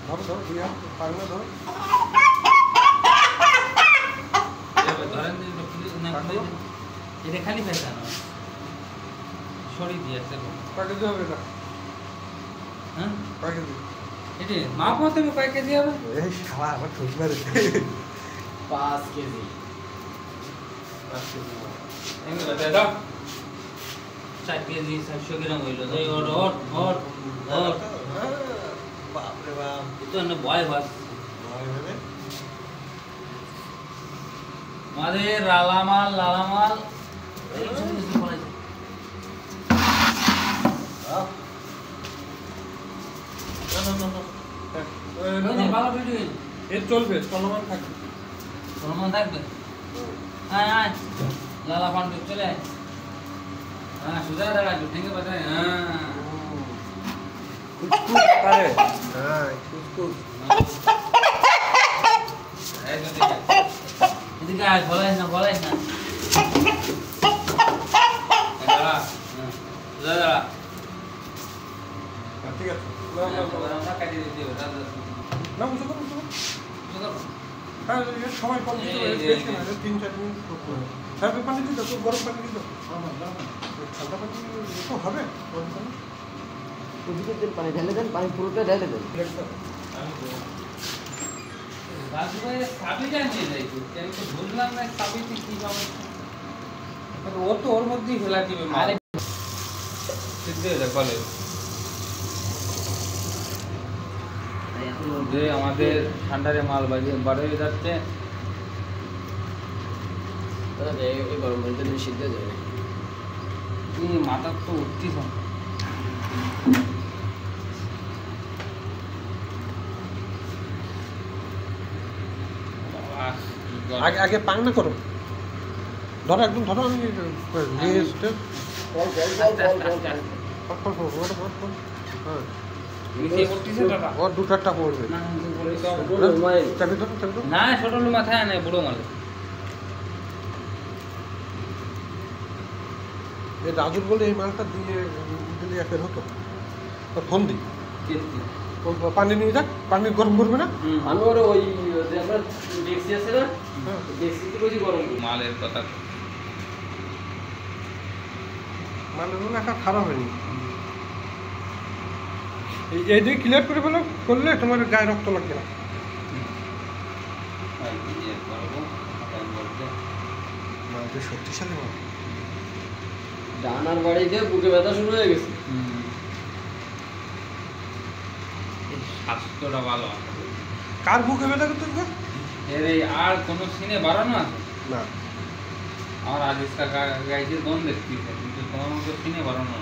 ধরো ধরো দিয়া পাগলা ধরো ধরেন এটা খালি ফেলতে না সরিয়ে দিয়ে একটা কয় কেজি হবে না হ্যাঁ কয় কেজি এটা মাপ হতে কয় কেজি হবে এই শালা আমার ঠোঁট মারে 5 কেজি 5 কেজি এমনি বাতা দাও 4 কেজি 700 গ্রাম হইলো যাই ওর বাপ রে বাপ এটা না বয় বাস ভয় মানে আমাদের লালামাল এই কিছু বলাইছে না ভালো ভিডিও এর চলবে চলমান থাকবে সলমান থাকবে আয় আয় লালা পান্ডু চলে আয় হ্যাঁ সুজা দাঁড়া ঠেঙ্গে বাজায় হ্যাঁ কুচকুচ পারে হ্যাঁ কুচকুচ এদিকে আয় বলাইস না দাঁড়া সুজা দাঁড়া ঠিক আছে আমরা কাটিয়ে দিতে হবে না বুঝো করো হ্যাঁ সময় কম দিতে হবে বেশি না 3-4 মিনিট করতে হবে হ্যাঁ পানি দিতে তো গরম পানি দিতে ঠান্ডা পানি তো হবে গরম পানি ওদিকে দেন পানি ঢেলে দেন পানি পুরোটা ঢেলে দেন রাজু ভাই সাবিটা নিয়ে যাইতো আমি তো বুঝলাম না সাবিতে কি হবে ও তো ওর মধ্যেই ফেলা দিবে মারে সিদ্ধ হয়ে যায় কলে যে আমাদের ঠান্ডারে মাল বার হয়ে যাচ্ছে এই গরম পানিতে দিলে সিদ্ধ হয়ে যাবে এই মাথার তো উঠতিস আগে আগে পাংনা করো ধরো একদম ধরো আমি লিস্টে ওর 2-4টা পড়বে চাবি ধরো না ছোট লো মাথায় আনে বুড়ো মাল এই রাজুর বলে এই মালটা দিয়ে দিলে একের হতো ফোন দিই পানি নিয়ে যাক পানি গরম করবে না আমি ওর ওই যে আমরা ডেক্সি আছে না ডেক্সিতে বেশি গরম মালের কথা মালের বলে একটা খারাপ হয়নি এই দিয়ে ক্লিয়ার করে বলো করলে তোমার গায়ে রক্ত লাগবে না মালটা শক্তিশালী মাল ডানার বাড়িতে বুকে ব্যথা শুরু হয়ে গেছে স্বাস্থ্যটা ভালো কার বুকে ব্যথা করতে এর এই আর কোনো সিনে বাড়ানো আছে না আমার আজ ইসকা গাইছে দন দেখতে কিন্তু তোমার মতো সিনে বাড়ানো